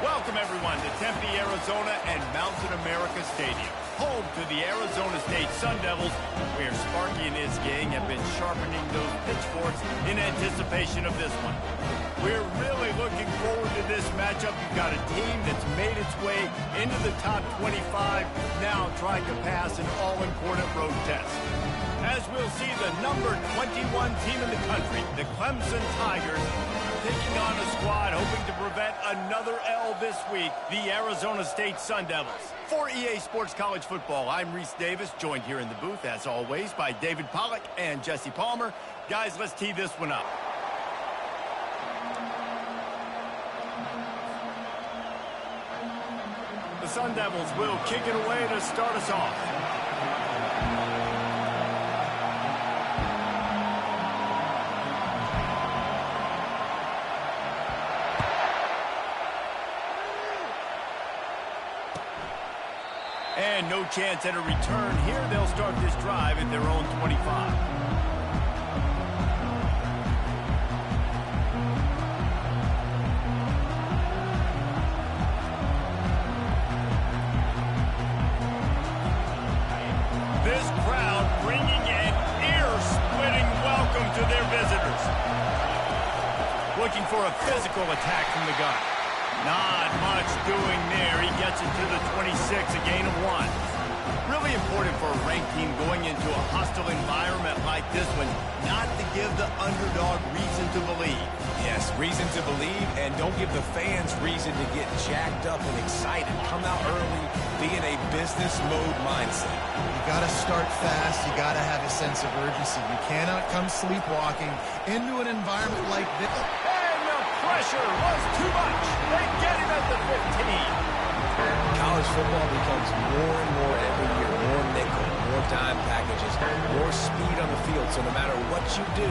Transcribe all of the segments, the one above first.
Welcome, everyone, to Tempe, Arizona and Mountain America Stadium, home to the Arizona State Sun Devils, where Sparky and his gang have been sharpening those pitchforks in anticipation of this one. We're really looking forward to this matchup. You've got a team that's made its way into the top 25, now trying to pass an all-important road test. As we'll see the number 21 team in the country, the Clemson Tigers, taking on a squad hoping to prevent another L this week, the Arizona State Sun Devils. For EA Sports College Football, I'm Reese Davis, joined here in the booth, as always, by David Pollack and Jesse Palmer. Guys, let's tee this one up. The Sun Devils will kick it away to start us off. And no chance at a return here. They'll start this drive at their own 25. This crowd bringing an ear-splitting welcome to their visitors. Looking for a physical attack from the gun. Not much doing there. He gets it to the 26, a gain of 1. Really important for a ranked team going into a hostile environment like this one, not to give the underdog reason to believe. Yes, reason to believe, and don't give the fans reason to get jacked up and excited. Come out early, be in a business mode mindset. You got to start fast. You got to have a sense of urgency. You cannot come sleepwalking into an environment like this. Pressure was too much. They get him at the 15. College football becomes more and more every year. More nickel, more dime packages, more speed on the field. So no matter what you do,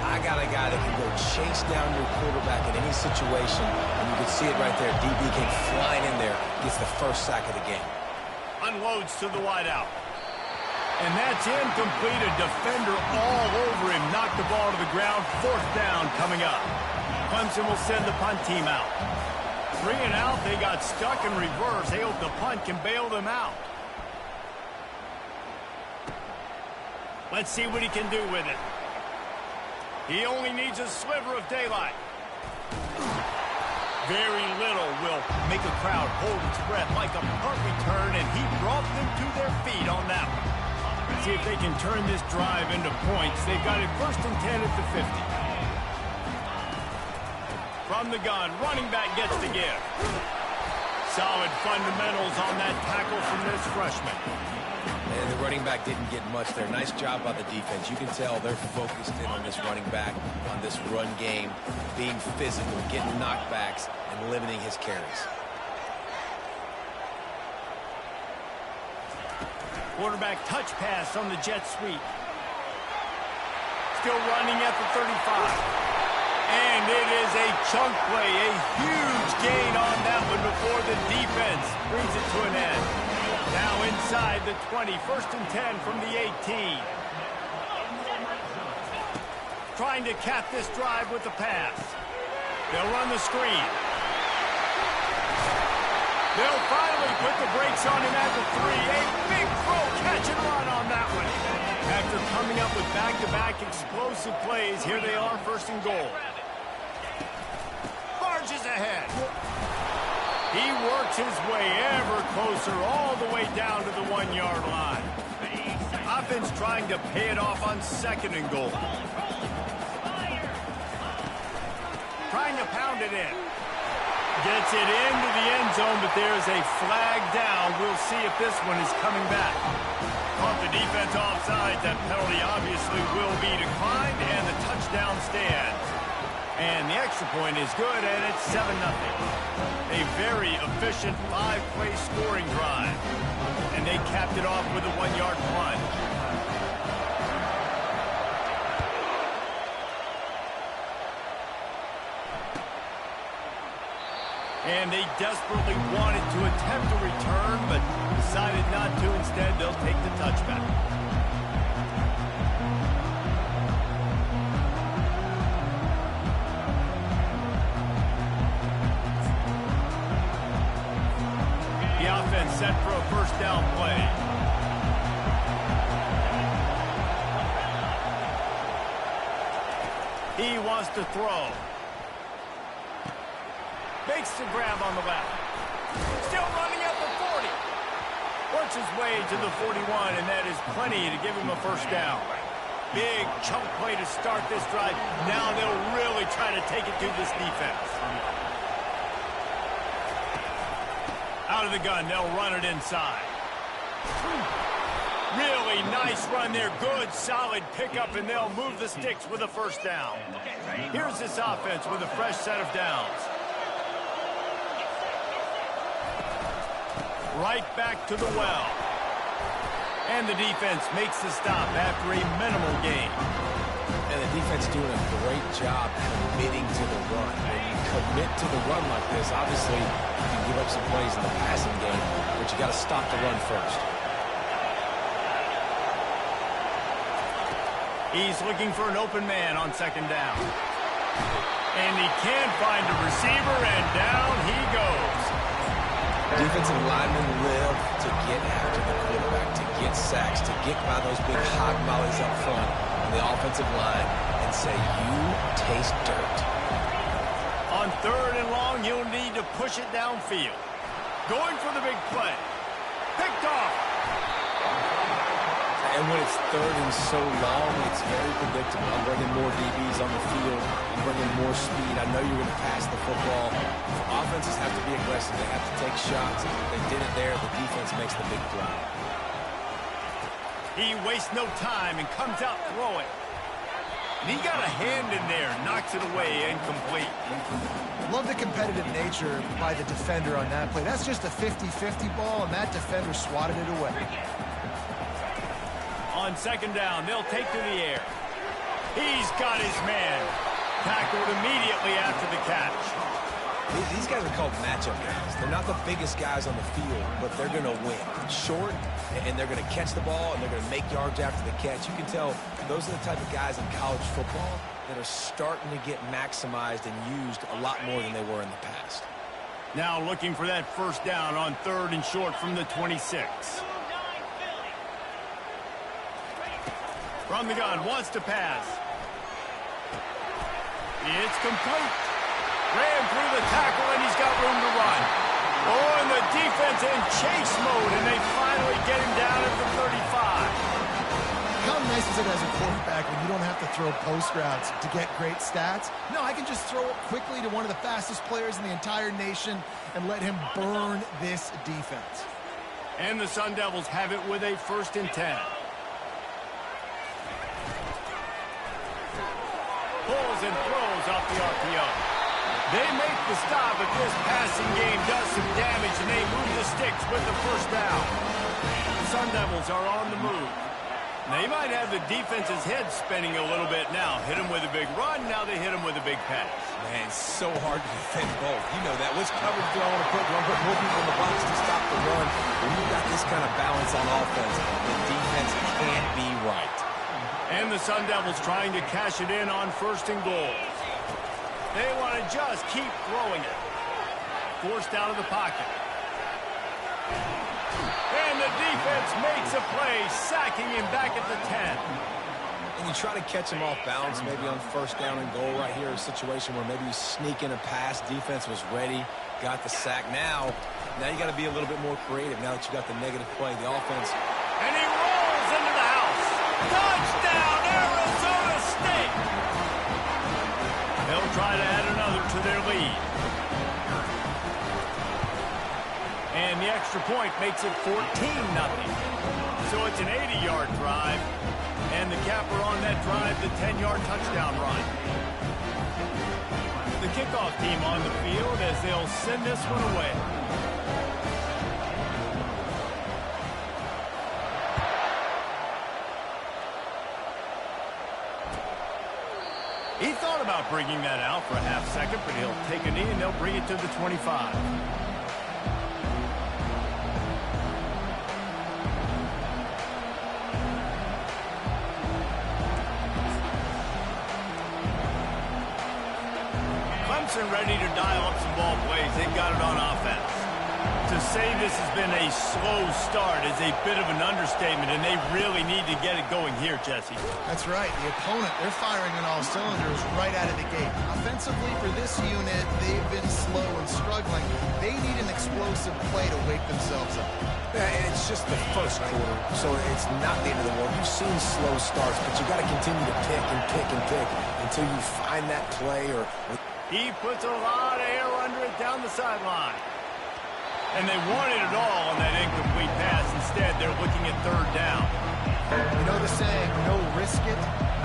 I got a guy that can go chase down your quarterback in any situation. And you can see it right there. DB came flying in there, gets the first sack of the game. Unloads to the wideout. And that's incomplete. A defender all over him. Knocked the ball to the ground. 4th down coming up. Clemson will send the punt team out. 3 and out. They got stuck in reverse. They hope the punt can bail them out. Let's see what he can do with it. He only needs a sliver of daylight. Very little will make a crowd hold its breath like a punt return, and he brought them to their feet on that one. See if they can turn this drive into points. They've got it 1st and 10 at the 50. From the gun, running back gets the give. Solid fundamentals on that tackle from this freshman. And the running back didn't get much there. Nice job by the defense. You can tell they're focused in on this running back, on this run game, being physical, getting knockbacks, and limiting his carries. Quarterback touch pass on the jet sweep. Still running at the 35. And it is a chunk play, a huge gain on that one before the defense brings it to an end. Now inside the 20, 1st and 10 from the 18. Trying to cap this drive with the pass. They'll run the screen. They'll finally put the brakes on him at the 3. A big throw, catch and run on that one. After coming up with back-to-back explosive plays, here they are, 1st and goal. Barges ahead. He works his way ever closer all the way down to the 1-yard line. Offense trying to pay it off on 2nd and goal. Trying to pound it in. Gets it into the end zone, but there's a flag down. We'll see if this one is coming back. Caught the defense offside. That penalty obviously will be declined, and the touchdown stands. And the extra point is good, and it's 7-0. A very efficient 5-play scoring drive. And they capped it off with a 1-yard punt. And they desperately wanted to attempt a return, but decided not to. Instead, they'll take the touchback. offense set for a first down play. He wants to throw. Makes the grab on the left. Still running at the 40. Works his way to the 41, and that is plenty to give him a first down. Big chunk play to start this drive. Now they'll really try to take it to this defense. Out of the gun, they'll run it inside. Really nice run there. Good, solid pickup, and they'll move the sticks with a first down. Here's this offense with a fresh set of downs. Right back to the well. And the defense makes the stop after a minimal gain. And the defense doing a great job committing to the run. When you commit to the run like this, obviously you can give up some plays in the passing game, but you got to stop the run first. He's looking for an open man on second down. And he can't find a receiver, and down he goes. Defensive linemen live to get after the quarterback, to get sacks, to get by those big hog mollies up front on the offensive line and say, you taste dirt. On third and long, you'll need to push it downfield. Going for the big play. Picked off. And when it's third and so long, it's very predictable. I'm bringing more DBs on the field. I'm bringing more speed. I know you're going to pass the football. Offenses have to be aggressive. They have to take shots. If they did it there, the defense makes the big play. He wastes no time and comes out throwing. And he got a hand in there, knocks it away, incomplete. Love the competitive nature by the defender on that play. That's just a 50-50 ball, and that defender swatted it away. On second down, they'll take to the air. He's got his man. Tackled immediately after the catch. These guys are called matchup guys. They're not the biggest guys on the field, but they're going to win. Short, and they're going to catch the ball, and they're going to make yards after the catch. You can tell those are the type of guys in college football that are starting to get maximized and used a lot more than they were in the past. Now looking for that first down on third and short from the 26. From the gun, wants to pass. It's complete. Ran through the tackle, and he's got room to run. Oh, and the defense in chase mode, and they finally get him down at the 35. How nice is it as a quarterback when you don't have to throw post routes to get great stats? No, I can just throw it quickly to one of the fastest players in the entire nation and let him burn this defense. And the Sun Devils have it with a 1st and 10. Pulls and throws off the RPO. They make the stop, but this passing game does some damage, and they move the sticks with the first down. The Sun Devils are on the move. They might have the defense's head spinning a little bit now. Hit them with a big run, now they hit them with a big pass. Man, it's so hard to defend both. You know that. Which coverage do I want to put? Do I want to put more people in the box to stop the run? When you've got this kind of balance on offense, the defense can't be right. And the Sun Devils trying to cash it in on 1st and goal. They want to just keep throwing it. Forced out of the pocket. And the defense makes a play, sacking him back at the 10. And you try to catch him off balance, maybe on 1st down and goal right here, a situation where maybe you sneak in a pass. Defense was ready, got the sack. Now you got to be a little bit more creative now that you got the negative play. The offense. And he rolls into the house. Touchdown, Arizona State. They'll try to add another to their lead. And the extra point makes it 14-0. So it's an 80-yard drive. And the capper on that drive, the 10-yard touchdown run. The kickoff team on the field as they'll send this one away. He thought about bringing that out for a half second, but he'll take a knee and they'll bring it to the 25. Clemson ready to dial up some ball plays. They've got it on offense. To say this has been a slow start is a bit of an understatement, and they really need to get it going here, Jesse. That's right. The opponent, they're firing on all cylinders right out of the gate. Offensively, for this unit, they've been slow and struggling. They need an explosive play to wake themselves up. Yeah, and it's just the first quarter, so it's not the end of the world. You've seen slow starts, but you got to continue to pick and pick and pick until you find that play. He puts a lot of air under it down the sideline. And they wanted it all on that incomplete pass. Instead, they're looking at third down. You know the saying, no risk it,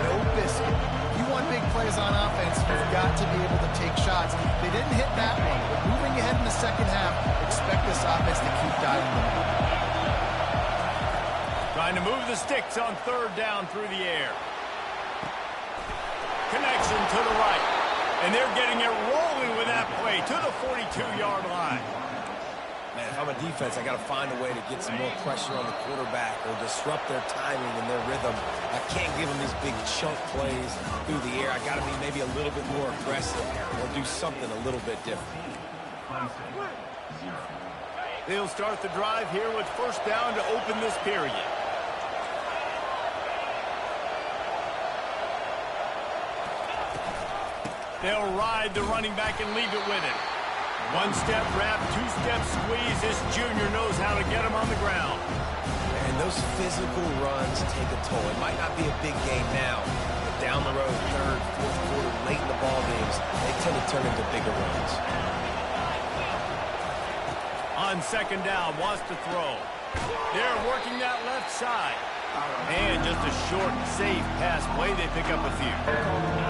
no biscuit. If you want big plays on offense, you've got to be able to take shots. They didn't hit that one, but moving ahead in the second half, expect this offense to keep diving them. Trying to move the sticks on third down through the air. Connection to the right. And they're getting it rolling with that play to the 42-yard line. Man, if I'm a defense, I got to find a way to get some more pressure on the quarterback or disrupt their timing and their rhythm. I can't give them these big chunk plays through the air. I got to be maybe a little bit more aggressive or do something a little bit different. They'll start the drive here with first down to open this period. They'll ride the running back and leave it with him. One-step wrap, two-step squeeze. This junior knows how to get him on the ground. And those physical runs take a toll. It might not be a big game now, but down the road, third, fourth quarter, late in the ball games, they tend to turn into bigger runs. On second down, wants to throw. They're working that left side. And just a short, safe pass play. They pick up a few.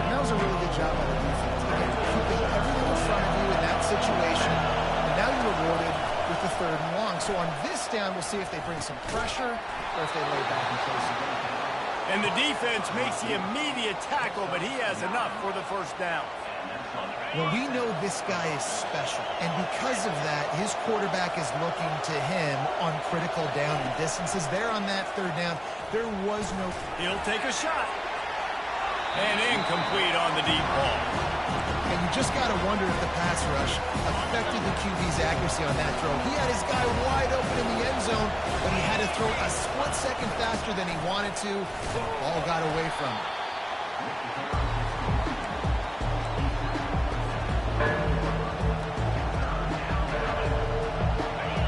That was a really good job by the defense. Again, keeping everything in front of you in that situation. And now you're rewarded with the third and long. So on this down, we'll see if they bring some pressure or if they lay back and close the game. And the defense makes the immediate tackle, but he has enough for the first down. Well, we know this guy is special, and because of that, his quarterback is looking to him on critical down and distances. There on that third down, there was no... He'll take a shot. And incomplete on the deep ball. And you just got to wonder if the pass rush affected the QB's accuracy on that throw. He had his guy wide open in the end zone, but he had to throw a split second faster than he wanted to. Ball got away from him.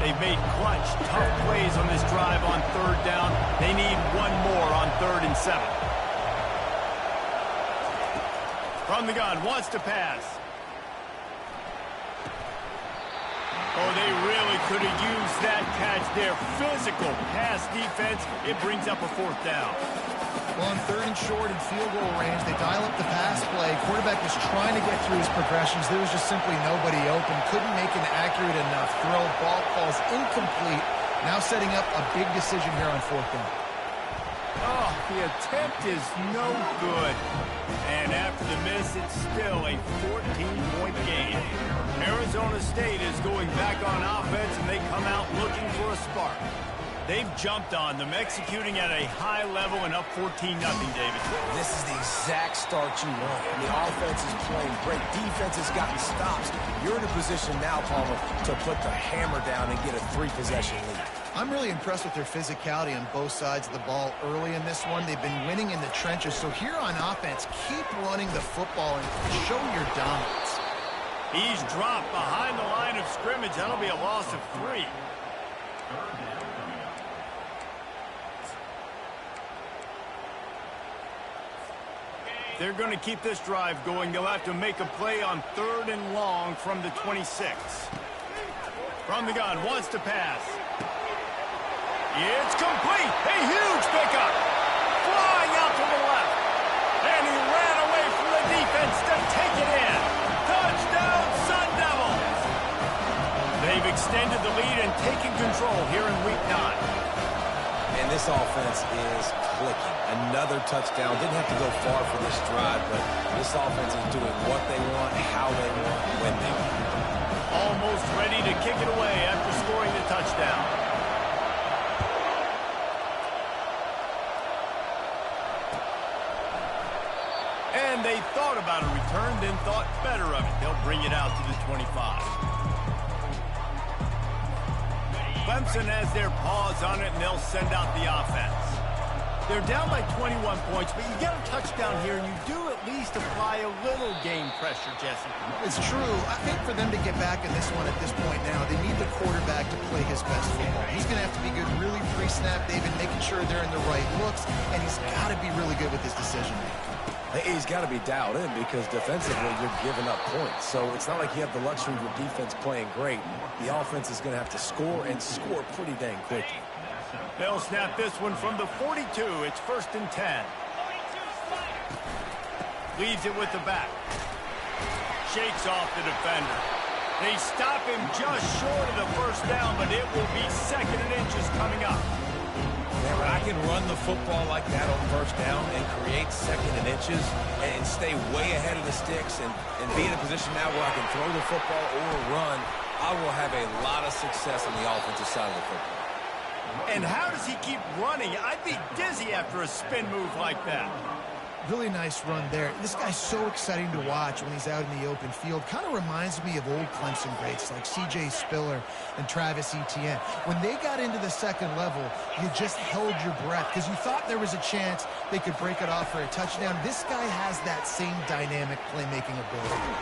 They've made clutch, tough plays on this drive on third down. They need one more on 3rd and 7. From the gun, wants to pass. Oh, they really could have used that catch there. Physical pass defense. It brings up a 4th down. Well, on 3rd and short and field goal range, they dial up the pass play. Quarterback was trying to get through his progressions. There was just simply nobody open. Couldn't make an accurate enough throw. Ball falls incomplete. Now setting up a big decision here on 4th down. Oh, the attempt is no good. And after the miss, it's still a 14-point game. Arizona State is going back on offense, and they come out looking for a spark. They've jumped on them, executing at a high level and up 14-0, David. This is the exact start you want. The offense is playing great. Defense has gotten stops. You're in a position now, Palmer, to put the hammer down and get a 3-possession lead. I'm really impressed with their physicality on both sides of the ball early in this one. They've been winning in the trenches. So here on offense, keep running the football and show your dominance. He's dropped behind the line of scrimmage. That'll be a loss of 3. They're going to keep this drive going. They'll have to make a play on 3rd and long from the 26. From the gun, wants to pass. It's complete. A huge pickup. Flying out to the left. And he ran away from the defense to take it in. Touchdown, Sun Devils. They've extended the lead and taken control here in Week 9. And this offense is clicking. Another touchdown. Didn't have to go far for this drive, but this offense is doing what they want, how they want, when they want. Almost ready to kick it away after scoring the touchdown. And they thought about a return, then thought better of it. They'll bring it out to the 25. Clemson has their paws on it, and they'll send out the offense. They're down by 21 points, but you get a touchdown here, and you do at least apply a little game pressure, Jesse. It's true. I think for them to get back in this one at this point now, they need the quarterback to play his best football. He's going to have to be good really pre-snap, David, making sure they're in the right looks, and he's got to be really good with his decision-making. He's got to be dialed in because defensively you're giving up points. So it's not like you have the luxury of your defense playing great. The offense is going to have to score and score pretty dang quickly. They'll snap this one from the 42. It's 1st and 10. Leads it with the back. Shakes off the defender. They stop him just short of the first down, but it will be 2nd and inches coming up. Yeah, but I can run the football like that on first down and create 2nd and inches and stay way ahead of the sticks and be in a position now where I can throw the football or run. I will have a lot of success on the offensive side of the football. And how does he keep running? I'd be dizzy after a spin move like that. Really nice run there. This guy's so exciting to watch when he's out in the open field. Kind of reminds me of old Clemson greats like C.J. Spiller and Travis Etienne. When they got into the second level, you just held your breath because you thought there was a chance they could break it off for a touchdown. This guy has that same dynamic playmaking ability.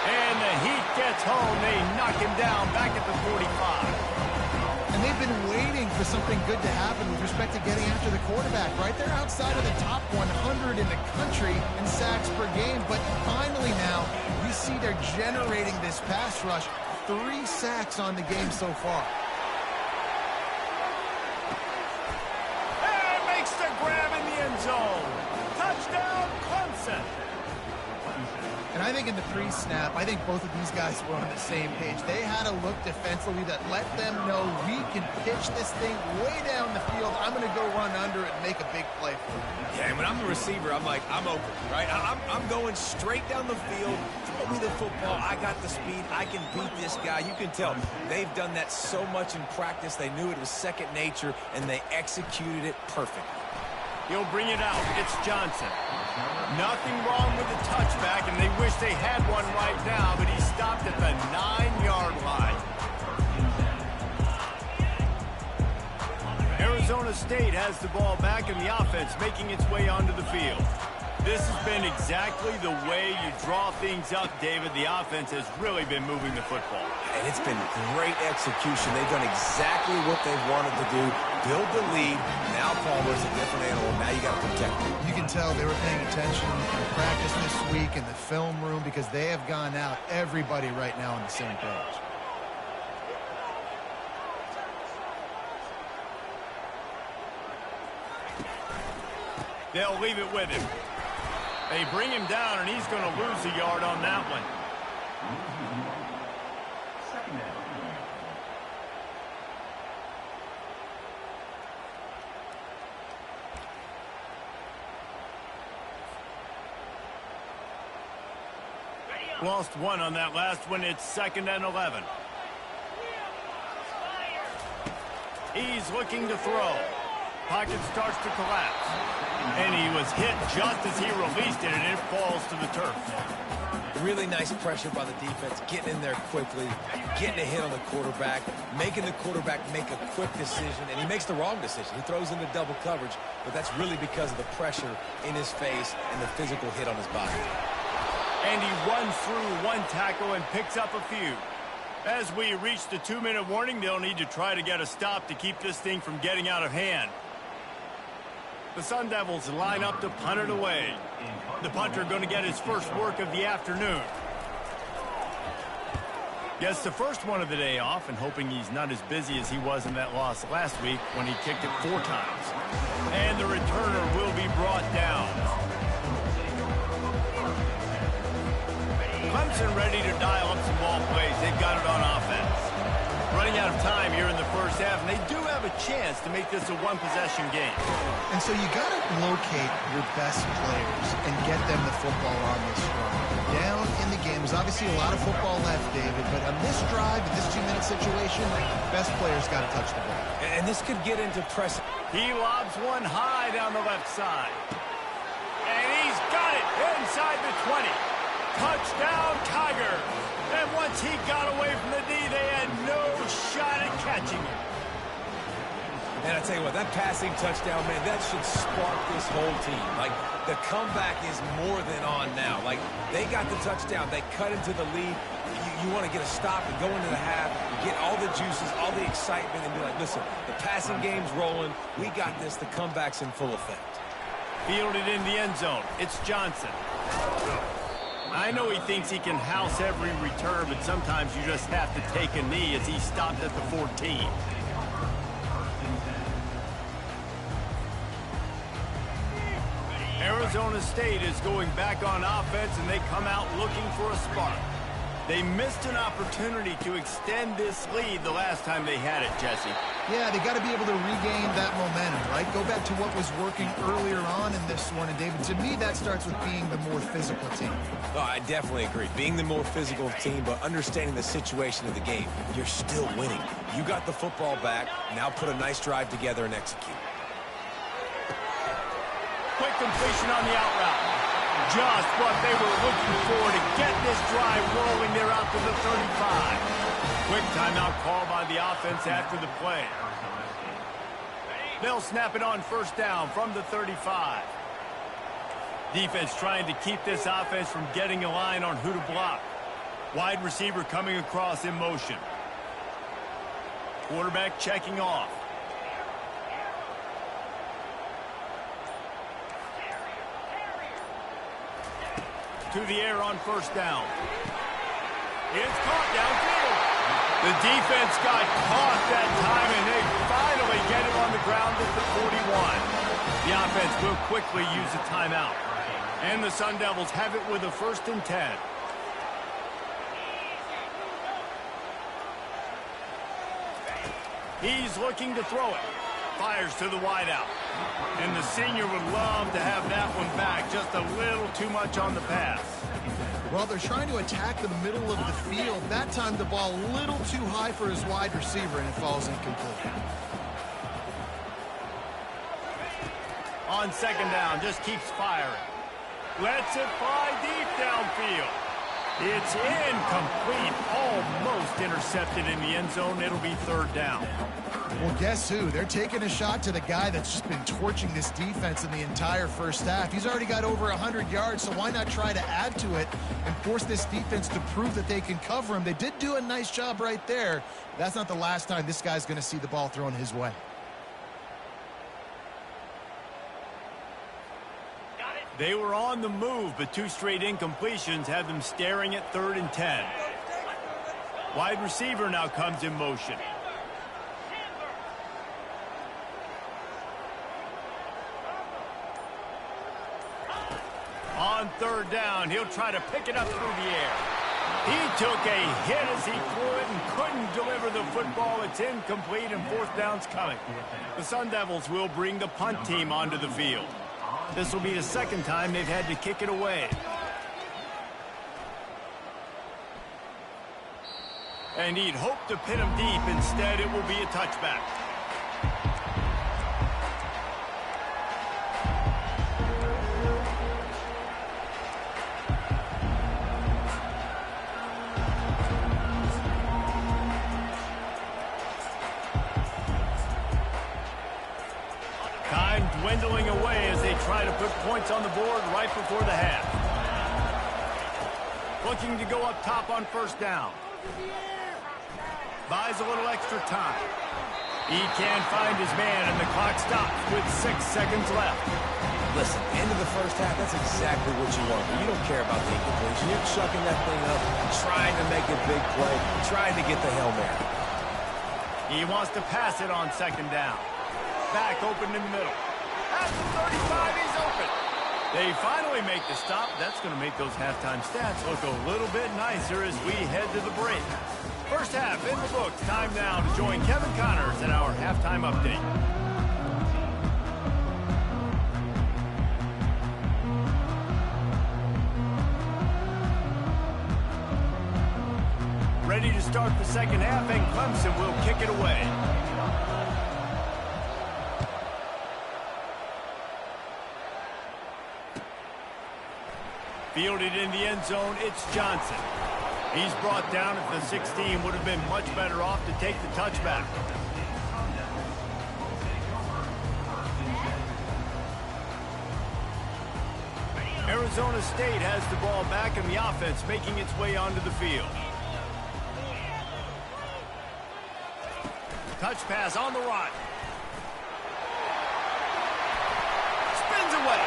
And the Heat gets home. They knock him down back at the 45. And they've been waiting for something good to happen with respect to getting after the quarterback, right? They're outside of the top 100 in the country in sacks per game. But finally now, we see they're generating this pass rush. 3 sacks on the game so far. And makes the grab in the end zone. Touchdown, Clemson. And I think in the pre-snap, I think both of these guys were on the same page. They had a look defensively that let them know we can pitch this thing way down the field. I'm going to go run under it and make a big play for it. Yeah, and when I'm the receiver, I'm like, I'm open, right? I'm going straight down the field. Throw me the football. I got the speed. I can beat this guy. You can tell they've done that so much in practice. They knew it was second nature, and they executed it perfectly. He'll bring it out. It's Johnson. Nothing wrong with the touchback, and they wish they had one right now, but he stopped at the 9-yard line. Arizona State has the ball back, and the offense making its way onto the field. This has been exactly the way you draw things up, David. The offense has really been moving the football. And it's been great execution. They've done exactly what they've wanted to do. Build the lead. Now Palmer's a different animal. Now you got to protect him. You can tell they were paying attention in practice this week in the film room because they have gone out, everybody right now on the same page. They'll leave it with him. They bring him down, and he's going to lose a yard on that one. Lost one on that last one. It's 2nd and 11. He's looking to throw. Pocket starts to collapse. And he was hit just as he released it, and it falls to the turf. Really nice pressure by the defense, getting in there quickly, getting a hit on the quarterback, making the quarterback make a quick decision, and he makes the wrong decision. He throws into double coverage, but that's really because of the pressure in his face and the physical hit on his body. And he runs through one tackle and picks up a few. As we reach the 2-minute warning, they'll need to try to get a stop to keep this thing from getting out of hand. The Sun Devils line up to punt it away. The punter going to get his first work of the afternoon. Gets the first one of the day off and hoping he's not as busy as he was in that loss last week when he kicked it 4 times. And the returner will be brought down. Clemson ready to dial up some ball plays. They've got it on offense. Running out of time here in the first half, and they do have a chance to make this a one-possession game. And so you got to locate your best players and get them the football on this run. Down in the game, there's obviously a lot of football left, David, but on this drive, in this 2-minute situation, best players got to touch the ball. And this could get into press. He lobs one high down the left side. And he's got it inside the 20. Touchdown, Tigers. And once he got away from the knee, they had no shot at catching him. And I tell you what, that passing touchdown, man, that should spark this whole team. Like, the comeback is more than on now. Like, they got the touchdown. They cut into the lead. You want to get a stop and go into the half, get all the juices, all the excitement, and be like, listen, the passing game's rolling. We got this. The comeback's in full effect. Fielded in the end zone. It's Johnson. I know he thinks he can house every return, but sometimes you just have to take a knee as he stopped at the 14. Arizona State is going back on offense, and they come out looking for a spark. They missed an opportunity to extend this lead the last time they had it, Jesse. Yeah, they got to be able to regain that momentum, right? Go back to what was working earlier on in this one. And, David, to me, that starts with being the more physical team. Oh, I definitely agree. Being the more physical team, but understanding the situation of the game. You're still winning. You got the football back. Now put a nice drive together and execute. Quick completion on the out route. Just what they were looking for to get this drive rolling. They're out to the 35. Quick timeout call by the offense after the play. They'll snap it on first down from the 35. Defense trying to keep this offense from getting a line on who to block. Wide receiver coming across in motion. Quarterback checking off. To the air on first down. It's caught downfield. The defense got caught that time, and they finally get it on the ground at the 41. The offense will quickly use a timeout. And the Sun Devils have it with a 1st and 10. He's looking to throw it. Fires to the wideout. And the senior would love to have that one back. Just a little too much on the pass. Well, they're trying to attack the middle of the field. That time the ball a little too high for his wide receiver, and it falls incomplete. On second down, just keeps firing. Lets it fly deep downfield. It's incomplete. Almost intercepted in the end zone. It'll be 3rd down. Well, guess who? They're taking a shot to the guy that's just been torching this defense in the entire first half. He's already got over 100 yards, so why not try to add to it and force this defense to prove that they can cover him? They did do a nice job right there. That's not the last time this guy's going to see the ball thrown his way. They were on the move, but 2 straight incompletions have them staring at 3rd and 10. Wide receiver now comes in motion. On 3rd down, he'll try to pick it up through the air. He took a hit as he threw it and couldn't deliver the football. It's incomplete, and 4th down's coming. The Sun Devils will bring the punt team onto the field. This will be the 2nd time they've had to kick it away. And he'd hoped to pin him deep. Instead, it will be a touchback. Dwindling away as they try to put points on the board right before the half. Looking to go up top on first down. Buys a little extra time. He can't find his man, and the clock stops with 6 seconds left. Listen, end of the first half, that's exactly what you want. You don't care about the incompletion. You're chucking that thing up, trying to make a big play, trying to get the Hail Mary. He wants to pass it on 2nd down. Back open in the middle. At the 35, he's open. They finally make the stop. That's going to make those halftime stats look a little bit nicer as we head to the break. First half in the books. Time now to join Kevin Connors in our halftime update. Ready to start the 2nd half, and Clemson will kick it away. Fielded in the end zone, it's Johnson. He's brought down at the 16. Would have been much better off to take the touchback. Arizona State has the ball back in the offense, making its way onto the field. Touch pass on the run. Spins away.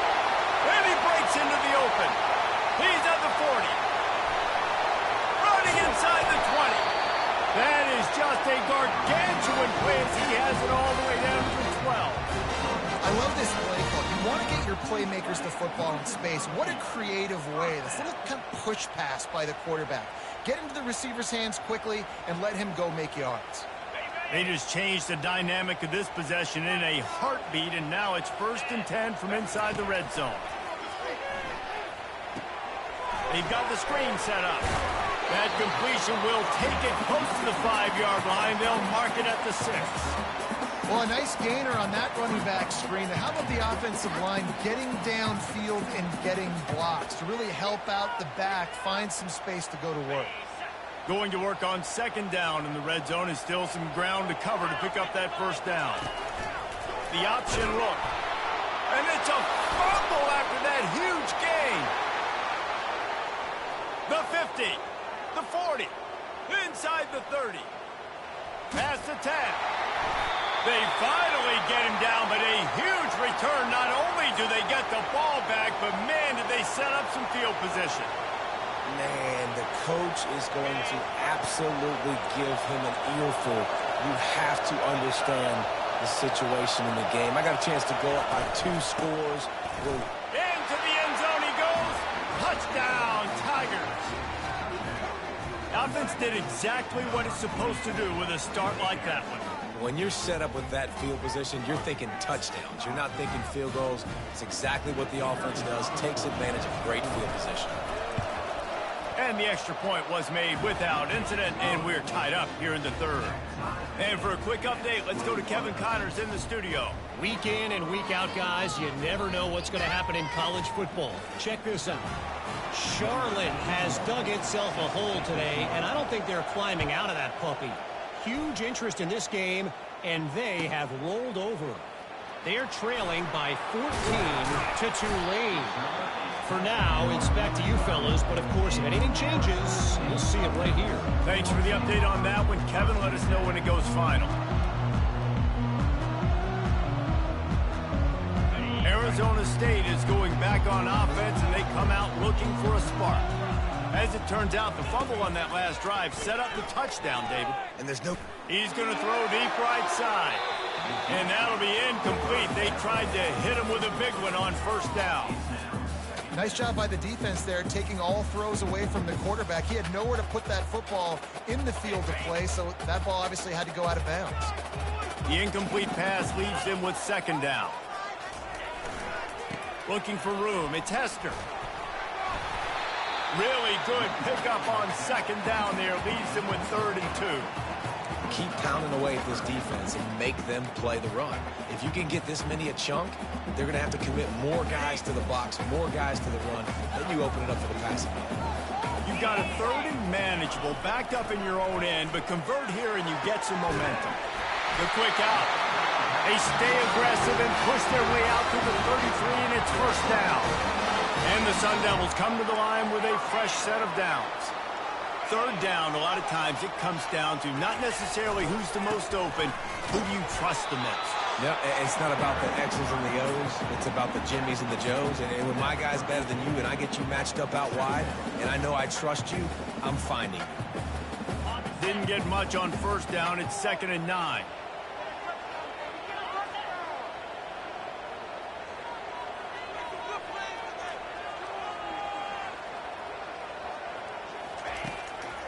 And he breaks into the open. He's at the 40. Running inside the 20. That is just a gargantuan play as he has it all the way down to the 12. I love this play call. You want to get your playmakers the football in space. What a creative way. This little kind of push pass by the quarterback. Get into the receiver's hands quickly and let him go make yards. They just changed the dynamic of this possession in a heartbeat, and now it's 1st and 10 from inside the red zone. They've got the screen set up. That completion will take it close to the 5-yard line. They'll mark it at the 6. Well, a nice gainer on that running back screen. How about the offensive line getting downfield and getting blocks to really help out the back, find some space to go to work? Going to work on 2nd down in the red zone is still some ground to cover to pick up that 1st down. The option look. And it's a fumble after that huge gain. The 50. The 40. Inside the 30. Past the 10. They finally get him down, but a huge return. Not only do they get the ball back, but man, did they set up some field position. Man, the coach is going to absolutely give him an earful. You have to understand the situation in the game. I got a chance to go up by 2 scores. Into the end zone he goes. Touchdown, Tigers. Offense did exactly what it's supposed to do with a start like that one. When you're set up with that field position, you're thinking touchdowns. You're not thinking field goals. It's exactly what the offense does. Takes advantage of great field position. And the extra point was made without incident, and we're tied up here in the 3rd. And for a quick update, let's go to Kevin Connors in the studio. Week in and week out, guys, you never know what's going to happen in college football. Check this out. Charlotte has dug itself a hole today, and I don't think they're climbing out of that puppy. Huge interest in this game, and they have rolled over. They're trailing by 14 to Tulane. For now, it's back to you fellas, but of course, if anything changes, you'll see it right here. Thanks for the update on that one, Kevin. Let us know when it goes final. Arizona State is going back on offense, and they come out looking for a spark. As it turns out, the fumble on that last drive set up the touchdown, David. And there's no... He's going to throw deep right side. And that'll be incomplete. They tried to hit him with a big one on 1st down. Nice job by the defense there, taking all throws away from the quarterback. He had nowhere to put that football in the field to play, so that ball obviously had to go out of bounds. The incomplete pass leaves him with 2nd down. Looking for room. It's Hester. Really good pickup on 2nd down there. Leaves him with 3rd and 2. Keep pounding away at this defense and make them play the run. If you can get this many a chunk, they're going to have to commit more guys to the box, more guys to the run. Then you open it up for the passing game. You've got a 3rd and manageable, backed up in your own end, but convert here and you get some momentum. The quick out. They stay aggressive and push their way out to the 33, and it's 1st down. And the Sun Devils come to the line with a fresh set of downs. 3rd down, a lot of times it comes down to not necessarily who's the most open, who do you trust the most. Yeah, it's not about the X's and the O's. It's about the Jimmies and the Joes. And when my guy's better than you and I get you matched up out wide, and I know I trust you, I'm finding you. Didn't get much on 1st down. It's 2nd and 9.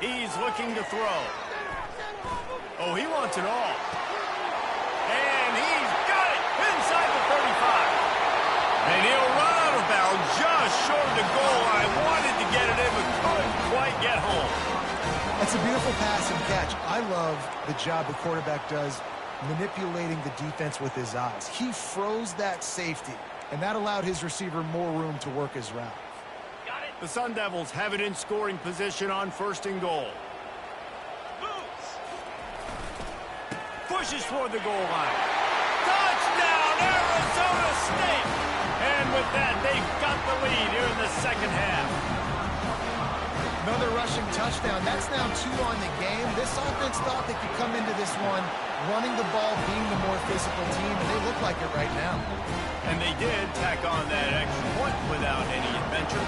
He's looking to throw. Oh, he wants it all. And he's got it inside the 35. And he'll run out of bounds just short of the goal line. Wanted to get it in, but couldn't quite get home. That's a beautiful pass and catch. I love the job the quarterback does manipulating the defense with his eyes. He froze that safety, and that allowed his receiver more room to work his route. The Sun Devils have it in scoring position on 1st and goal. Pushes toward the goal line. Touchdown, Arizona State! And with that, they've got the lead here in the second half. Another rushing touchdown. That's now 2 on the game. This offense thought they could come into this one running the ball, being the more physical team, and they look like it right now. And they did tack on that extra point without any adventure.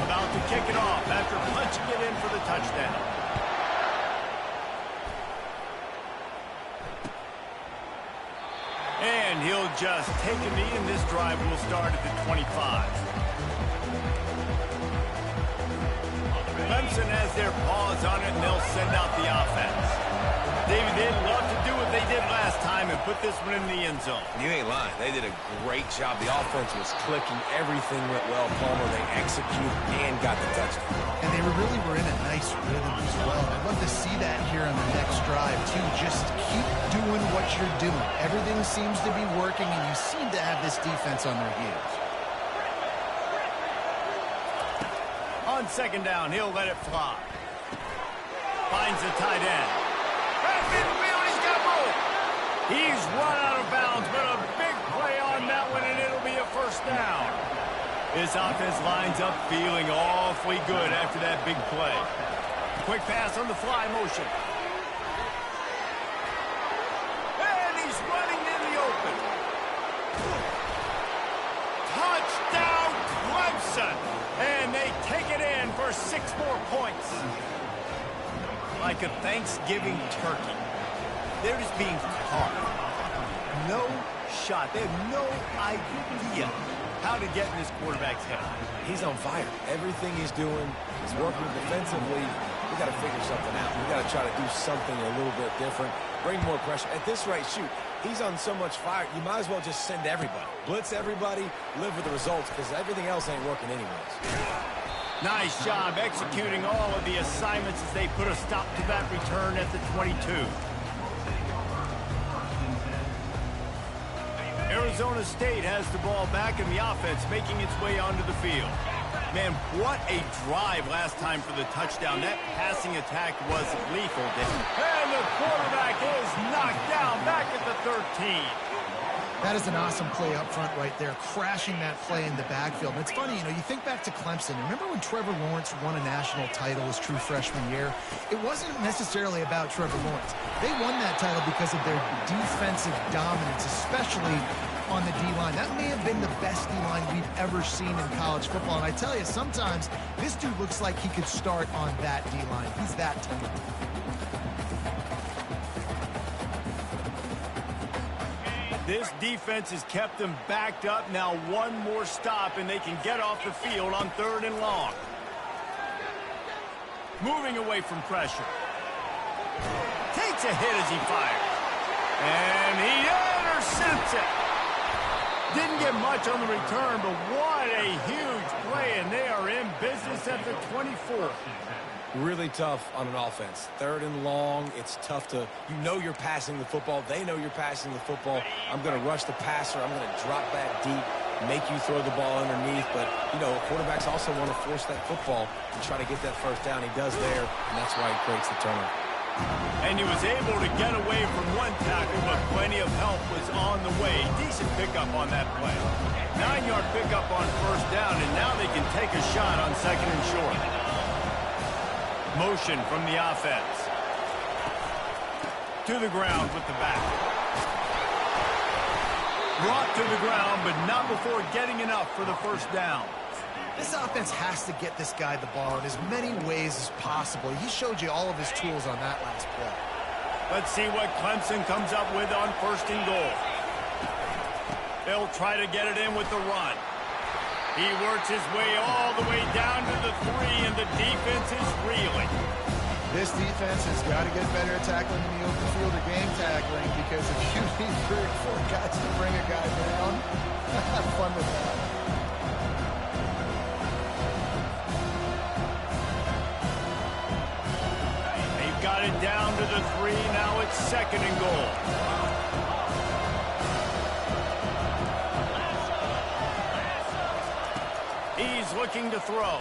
About to kick it off after punching it in for the touchdown. And he'll just take a knee, and this drive will start at the 25. Clemson has their paws on it, and they'll send out the offense. David, they'd love to do what they did last time and put this one in the end zone. You ain't lying. They did a great job. The offense was clicking. Everything went well. Palmer, they executed and got the touchdown. And they really were in a nice rhythm as well. I'd love to see that here on the next drive, too. Just keep doing what you're doing. Everything seems to be working, and you seem to have this defense on their heels. On 2nd down, he'll let it fly. Finds the tight end. Midfield, he's got room. He's run out of bounds, but a big play on that one, and it'll be a 1st down. This offense lines up feeling awfully good after that big play. Quick pass on the fly motion. And he's running in the open. Touchdown, Clemson. And they take it in for 6 more points. Like a Thanksgiving turkey. They're just being carved. No shot. They have no idea how to get in this quarterback's head. He's on fire. Everything he's doing is working defensively. We got to figure something out. We got to try to do something a little bit different. Bring more pressure. At this rate, shoot, he's on so much fire, you might as well just send everybody. Blitz everybody, live with the results, because everything else ain't working anyways. Nice job executing all of the assignments as they put a stop to that return at the 22. Arizona State has the ball back in the offense, making its way onto the field. Man, what a drive last time for the touchdown. That passing attack was lethal. And the quarterback is knocked down back at the 13. That is an awesome play up front right there, crashing that play in the backfield. And it's funny, you think back to Clemson. Remember when Trevor Lawrence won a national title his true freshman year? It wasn't necessarily about Trevor Lawrence. They won that title because of their defensive dominance, especially on the D-line. That may have been the best D-line we've ever seen in college football. And I tell you, sometimes this dude looks like he could start on that D-line. He's that talented. This defense has kept them backed up. Now 1 more stop, and they can get off the field on 3rd and long. Moving away from pressure. Takes a hit as he fires. And he intercepts it. Didn't get much on the return, but what a huge play, and they are in business at the 24. Really tough on an offense. 3rd and long, it's tough to, you're passing the football. They know you're passing the football. I'm going to rush the passer. I'm going to drop back deep, make you throw the ball underneath. But, quarterbacks also want to force that football and try to get that 1st down. He does there, and that's why he creates the turnover. And he was able to get away from 1 tackle, but plenty of help was on the way. Decent pickup on that play. 9-yard pickup on 1st down, and now they can take a shot on 2nd and short. Motion from the offense. To the ground with the back. Brought to the ground, but not before getting enough for the 1st down. This offense has to get this guy the ball in as many ways as possible. He showed you all of his tools on that last play. Let's see what Clemson comes up with on 1st and goal. They'll try to get it in with the run. He works his way all the way down to the 3, and the defense is reeling. This defense has got to get better at tackling in the open field or game tackling, because if you need 3 or 4 guys to bring a guy down, have fun with that. They've got it down to the 3. Now it's 2nd and goal. He's looking to throw.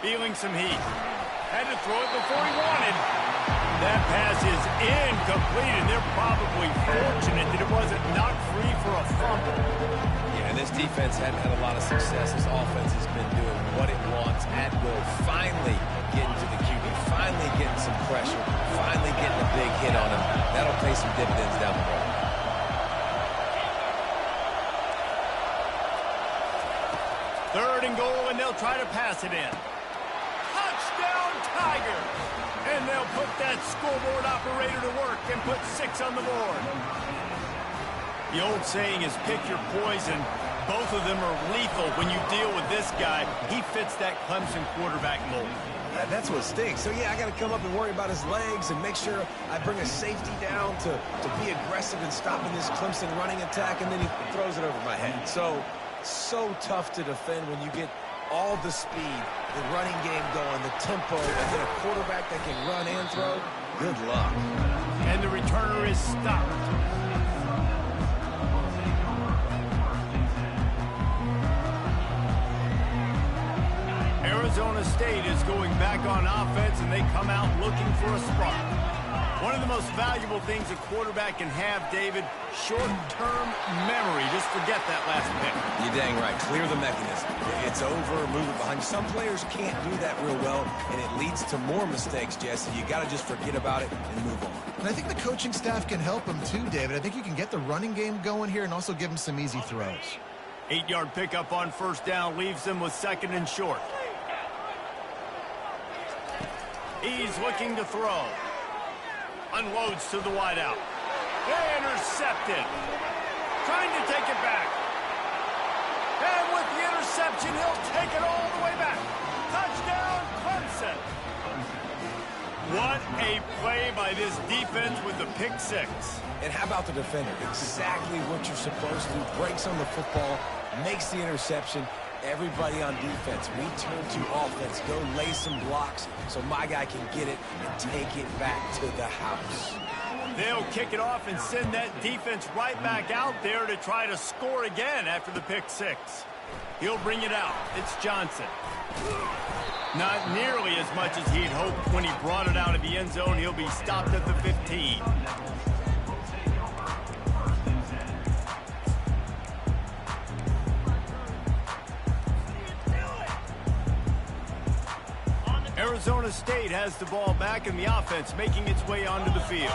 Feeling some heat. Had to throw it before he wanted. That pass is incomplete, and they're probably fortunate that it wasn't knocked free for a fumble. Yeah, and this defense hadn't had a lot of success. This offense has been doing what it wants at will. Finally getting to the QB, finally getting some pressure, finally getting a big hit on him. That'll pay some dividends down the road. Third and goal, and they'll try to pass it in. Touchdown, Tiger! And they'll put that scoreboard operator to work and put 6 on the board. The old saying is pick your poison. Both of them are lethal when you deal with this guy. He fits that Clemson quarterback mold. That's what stinks. So, yeah, I got to come up and worry about his legs and make sure I bring a safety down to be aggressive in stopping this Clemson running attack, and then he throws it over my head. So tough to defend when you get all the speed, the running game going, the tempo, and then a quarterback that can run and throw. Good luck. And the returner is stopped. Arizona State is going back on offense, and they come out looking for a spark. One of the most valuable things a quarterback can have, David, short-term memory. Just forget that last pick. You're dang right. Clear the mechanism. It's over, move it behind you. Some players can't do that real well, and it leads to more mistakes, Jesse. You got to just forget about it and move on. And I think the coaching staff can help him too, David. I think you can get the running game going here and also give him some easy throws. 8-yard pickup on first down leaves them with 2nd and short. He's looking to throw. Unloads to the wideout. Intercepted. Trying to take it back. And with the interception, he'll take it all the way back. Touchdown, Clemson. What a play by this defense with the pick 6. And how about the defender? Exactly what you're supposed to do. Breaks on the football, makes the interception. Everybody on defense, we turn to offense. Go lay some blocks so my guy can get it and take it back to the house. They'll kick it off and send that defense right back out there to try to score again after the pick 6. He'll bring it out. It's Johnson. Not nearly as much as he'd hoped when he brought it out of the end zone. He'll be stopped at the 15. Arizona State has the ball back in the offense, making its way onto the field.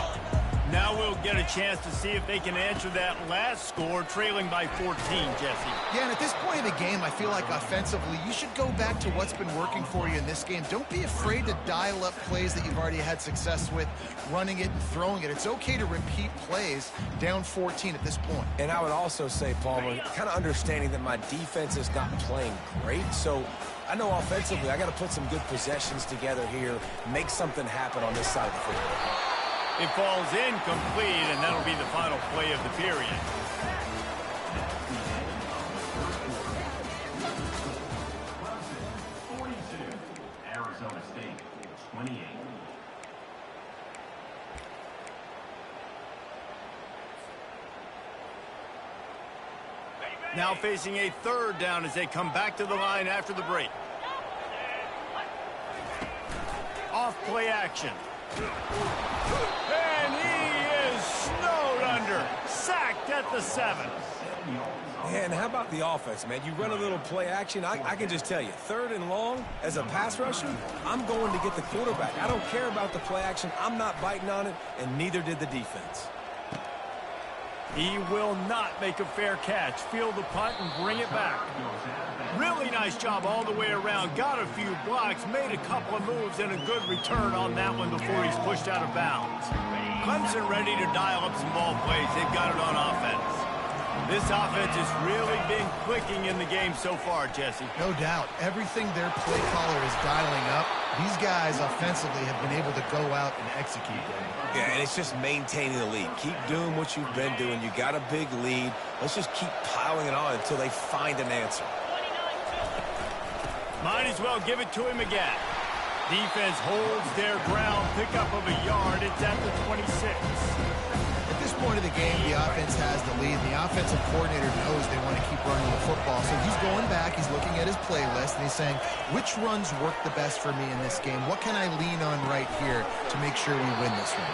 Now we'll get a chance to see if they can answer that last score, trailing by 14, Jesse. Yeah, and at this point of the game, I feel like offensively, you should go back to what's been working for you in this game. Don't be afraid to dial up plays that you've already had success with, running it and throwing it. It's okay to repeat plays down 14 at this point. And I would also say, Palmer, kind of understanding that my defense is not playing great, so I know offensively I got to put some good possessions together here, make something happen on this side of the football. It falls incomplete, and that'll be the final play of the period. Arizona State, 28. Now facing a 3rd down as they come back to the line after the break. Off play action. And he is snowed under. Sacked at the 7. And how about the offense, man? You run a little play action. I can just tell you, 3rd and long, as a pass rusher, I'm going to get the quarterback. I don't care about the play action. I'm not biting on it, and neither did the defense. He will not make a fair catch. Field the punt and bring it back. Really nice job all the way around. Got a few blocks, made a couple of moves, and a good return on that one before he's pushed out of bounds. Clemson ready to dial up some ball plays. They've got it on offense. This offense has really been clicking in the game so far, Jesse. No doubt. Everything their play caller is dialing up, these guys offensively have been able to go out and execute. Yeah, and it's just maintaining the lead. Keep doing what you've been doing. You got a big lead. Let's just keep piling it on until they find an answer. Might as well give it to him again. Defense holds their ground. Pickup of a yard. It's at the 26. At this point of the game, the offense has the lead. The offensive coordinator knows they want to keep running the football. So he's going back, he's looking at his playlist, and he's saying, which runs work the best for me in this game? What can I lean on right here to make sure we win this one?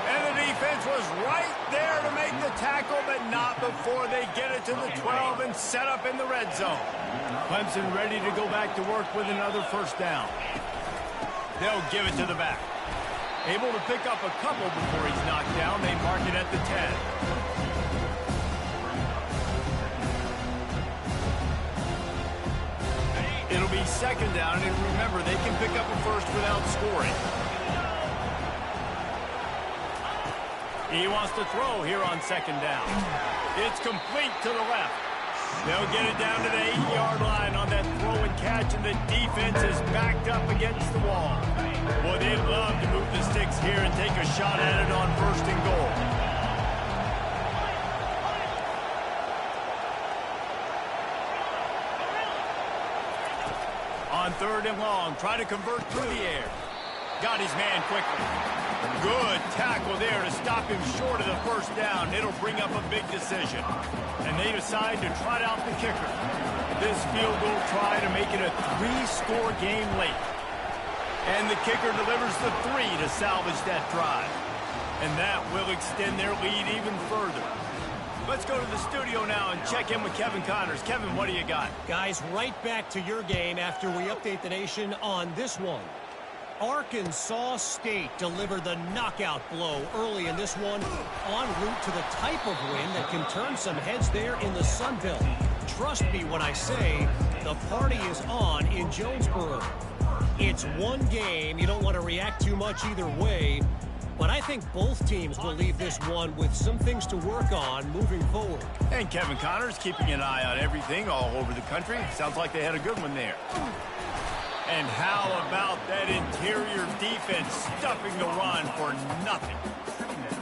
And the defense was right there to make the tackle, but not before they get it to the 12 and set up in the red zone. Clemson ready to go back to work with another first down. They'll give it to the back. Able to pick up a couple before he's knocked down. They mark it at the 10. It'll be second down, and remember, they can pick up a first without scoring. He wants to throw here on second down. It's complete to the left. They'll get it down to the 8-yard line on that throw and catch, and the defense is backed up against the wall. Boy, they'd love to move the sticks here and take a shot at it on first and goal. On third and long, try to convert through the air. Got his man quickly. Good tackle there to stop him short of the first down. It'll bring up a big decision. And they decide to trot out the kicker. This field goal try to make it a 3-score game late. And the kicker delivers the 3 to salvage that drive. And that will extend their lead even further. Let's go to the studio now and check in with Kevin Connors. Kevin, what do you got? Guys, right back to your game after we update the nation on this one. Arkansas State delivered the knockout blow early in this one, en route to the type of win that can turn some heads there in the Sun Belt. Trust me when I say the party is on in Jonesboro. It's one game. You don't want to react too much either way, but I think both teams will leave this one with some things to work on moving forward. And Kevin Connors keeping an eye on everything all over the country. Sounds like they had a good one there. And how about that interior defense stuffing the run for nothing?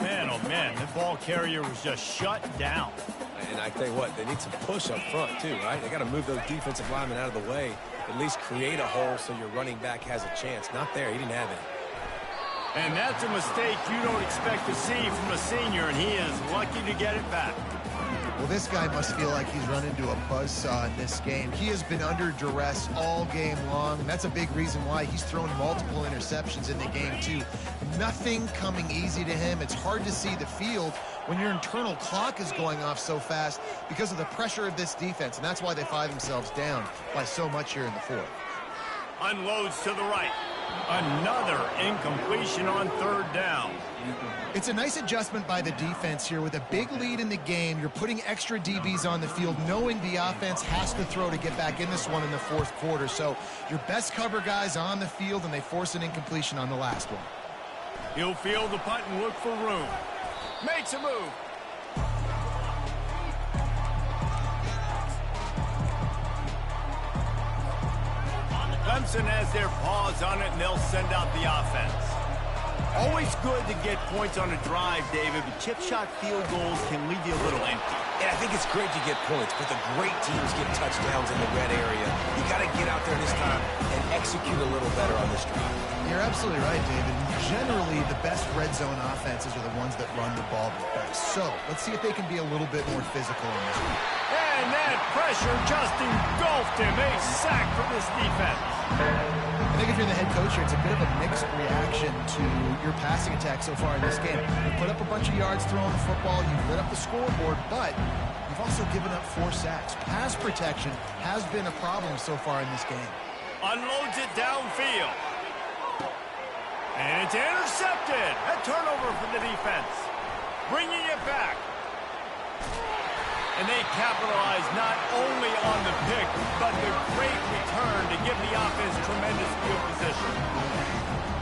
Man, oh man, the ball carrier was just shut down. And I tell you what, they need some push up front too, right? They got to move those defensive linemen out of the way, at least create a hole so your running back has a chance. Not there, he didn't have it. And that's a mistake you don't expect to see from a senior, and he is lucky to get it back. Well, this guy must feel like he's run into a buzzsaw in this game. He has been under duress all game long, and that's a big reason why he's thrown multiple interceptions in the game, too. Nothing coming easy to him. It's hard to see the field when your internal clock is going off so fast because of the pressure of this defense, and that's why they find themselves down by so much here in the fourth. Unloads to the right. Another incompletion on third down. It's a nice adjustment by the defense here. With a big lead in the game, you're putting extra DBs on the field, knowing the offense has to throw to get back in this one in the fourth quarter. So your best cover guys on the field, and they force an incompletion on the last one. He'll field the punt and look for room. Makes a move. Clemson has their paws on it, and they'll send out the offense. Always good to get points on a drive, David, but chip shot field goals can leave you a little empty. And I think it's great to get points, but the great teams get touchdowns in the red area. You got to get out there this time and execute a little better on this drive. You're absolutely right, David. Generally, the best red zone offenses are the ones that run the ball the best. So let's see if they can be a little bit more physical in this one. And that pressure just engulfed him. A sack for this defense. I think if you're the head coach here, it's a bit of a mixed reaction to your passing attack so far in this game. You've put up a bunch of yards throwing the football, you've lit up the scoreboard, but you've also given up 4 sacks. Pass protection has been a problem so far in this game. Unloads it downfield. And it's intercepted. A turnover for the defense. Bringing it back. And they capitalize not only on the pick, but the great return to give the offense tremendous field position.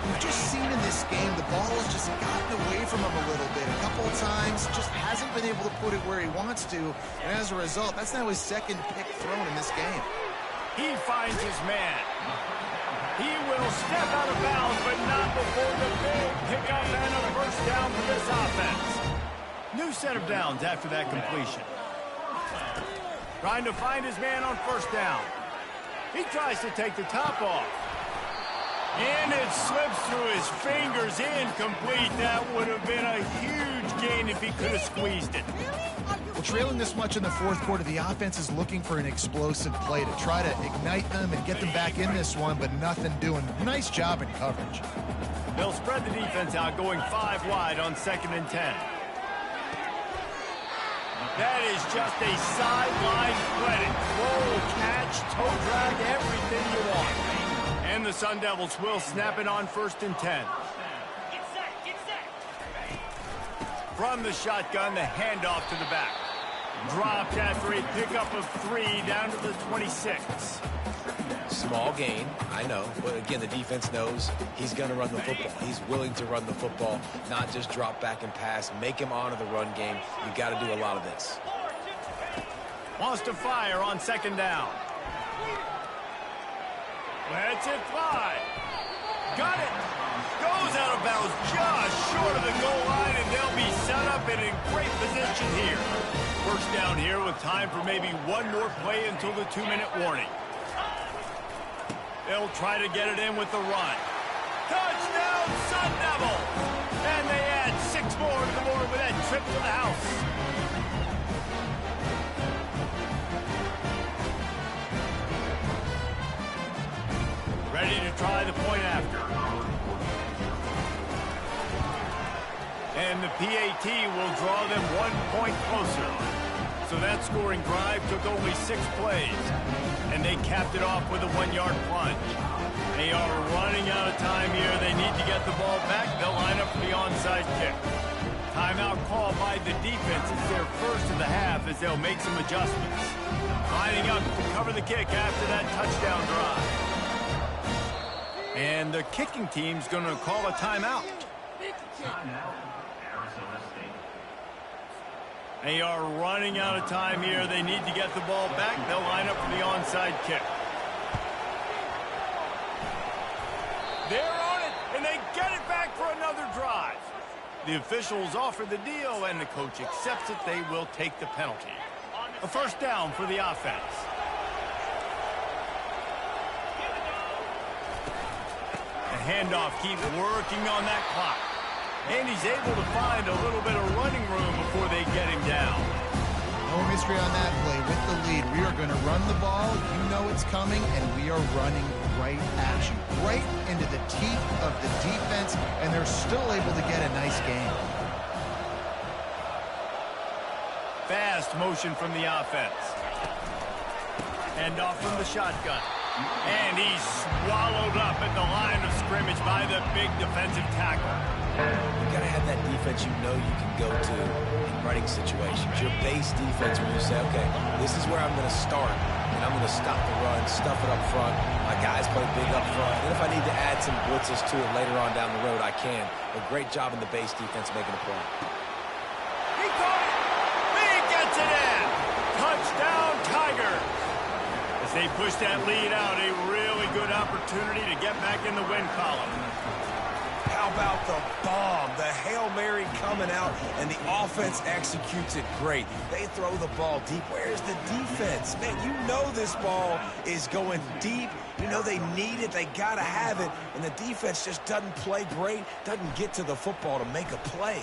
We've just seen in this game, the ball has just gotten away from him a little bit. A couple of times, just hasn't been able to put it where he wants to. And as a result, that's now his second pick thrown in this game. He finds his man. He will step out of bounds, but not before the big pickup and a first down for this offense. New set of downs after that completion. Trying to find his man on first down. He tries to take the top off. And it slips through his fingers, incomplete. That would have been a huge gain if he could have squeezed it. Well, trailing this much in the fourth quarter, the offense is looking for an explosive play to try to ignite them and get them back in this one, but nothing doing. Nice job in coverage. They'll spread the defense out, going 5 wide on 2nd and 10. That is just a sideline credit. Roll, catch, toe drag, everything you want. And the Sun Devils will snap it on 1st and 10. From the shotgun, the handoff to the back. Dropped after a pickup of 3 down to the 26. Small gain, I know, but again, the defense knows he's going to run the football. He's willing to run the football, not just drop back and pass, make him honor the run game. You got to do a lot of this. Wants to fire on 2nd down. Lets it fly. Got it. Goes out of bounds just short of the goal line, and they'll be set up and in great position here. First down here with time for maybe one more play until the 2-minute warning. They'll try to get it in with the run. Touchdown, Sun Devils! And they add 6 more to the board with that trip to the house. Ready to try the point after. And the PAT will draw them 1 point closer. So that scoring drive took only 6 plays. And they capped it off with a 1-yard plunge. They are running out of time here. They need to get the ball back. They'll line up for the onside kick. Timeout called by the defense. It's their first of the half as they'll make some adjustments. Lining up to cover the kick after that touchdown drive. And the kicking team's going to call a timeout. They are running out of time here. They need to get the ball back. They'll line up for the onside kick. They're on it, and they get it back for another drive. The officials offer the deal, and the coach accepts it. They will take the penalty. A first down for the offense. The handoff keeps working on that clock. And he's able to find a little bit of running room before they get him down. No mystery on that play. With the lead, we are going to run the ball. You know it's coming, and we are running right at you. Right into the teeth of the defense, and they're still able to get a nice gain. Fast motion from the offense. Handoff from the shotgun. And he's swallowed up at the line of scrimmage by the big defensive tackle. You got to have that defense you know you can go to in running situations. Your base defense where you say, okay, this is where I'm going to start, and I'm going to stop the run, stuff it up front. My guys play big up front. And if I need to add some blitzes to it later on down the road, I can. A great job in the base defense making a play. He caught it! He gets it in! Touchdown, Tigers! As they push that lead out, a really good opportunity to get back in the win column. How about the bomb? The Hail Mary coming out, and the offense executes it great. They throw the ball deep. Where's the defense? Man, you know this ball is going deep. You know they need it. They got to have it. And the defense just doesn't play great, doesn't get to the football to make a play.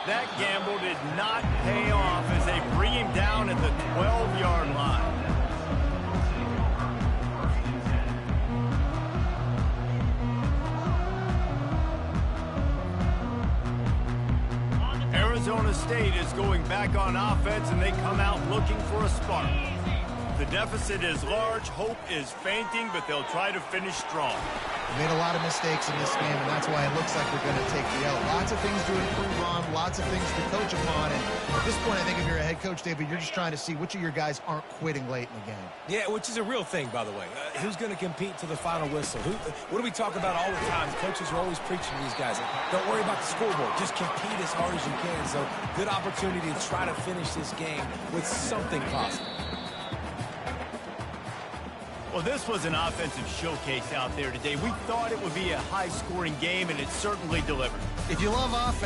That gamble did not pay off as they bring him down at the 12-yard line. Arizona State is going back on offense, and they come out looking for a spark. The deficit is large, hope is fainting, but they'll try to finish strong. They made a lot of mistakes in this game, and that's why it looks like they're going to take the L. Lots of things to improve on, lots of things to coach upon, and at this point, I think if you're a head coach, David, you're just trying to see which of your guys aren't quitting late in the game. Yeah, which is a real thing, by the way. Who's going to compete to the final whistle? What do we talk about all the time? Coaches are always preaching to these guys. Don't worry about the scoreboard. Just compete as hard as you can. So, good opportunity to try to finish this game with something possible. Well, this was an offensive showcase out there today. We thought it would be a high-scoring game, and it certainly delivered. If you love offense,